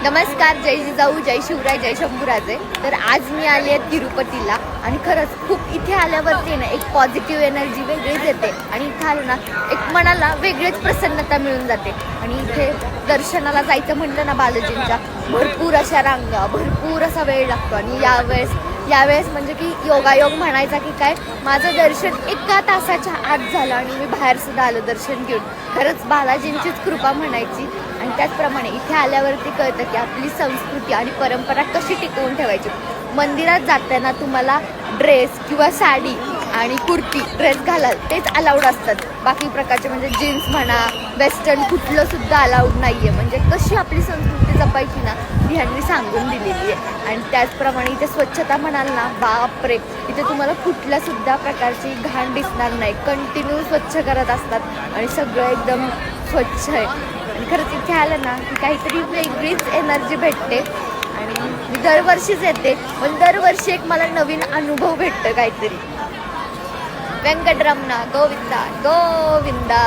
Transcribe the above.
नमस्कार, जय जिजाऊ, जय शिवराय, जय शंभूराजे. तर आज मी आली आहे तिरुपतीला आणि खरंच खूप इथे आल्यावरती ना एक पॉझिटिव्ह एनर्जी वेगळीच येते आणि इथे आलं ना एक मनाला वेगळीच प्रसन्नता मिळून जाते. आणि इथे दर्शनाला जायचं म्हटलं ना बालाजींच्या भरपूर अशा रांगा, भरपूर असा वेळ लागतो. आणि यावेळेस म्हणजे की योगायोग म्हणायचा की काय, माझं दर्शन 1 तासाच्या आत झालं आणि मी बाहेर सुद्धा आलो दर्शन घेऊन. खरंच बालाजींचीच कृपा म्हणायची. आणि त्याचप्रमाणे इथे आल्यावरती कळतं की आपली संस्कृती आणि परंपरा कशी टिकवून ठेवायची. मंदिरात जाताना तुम्हाला ड्रेस किंवा साडी आणि कुर्ती ड्रेस घालाल तेच अलाउड असतात. बाकी प्रकारचे म्हणजे जीन्स म्हणा, वेस्टर्न कुठलं सुद्धा अलाउड नाही आहे. म्हणजे कशी आपली संस्कृती जपायची ना ती ह्यांनी सांगून दिलेली आहे. आणि त्याचप्रमाणे इथे स्वच्छता म्हणाल ना, बापरे, इथे तुम्हाला कुठल्या सुद्धा प्रकारची घाण दिसणार नाही. कंटिन्यू स्वच्छ करत असतात आणि सगळं एकदम स्वच्छ आहे. आणि खरंच इथे आलं ना की काहीतरी वेगळीच एनर्जी भेटते. आणि मी दरवर्षीच येते, पण दरवर्षी एक मला नवीन अनुभव भेटतं काहीतरी. व्यंकटरमणा गोविंदा गोविंदा.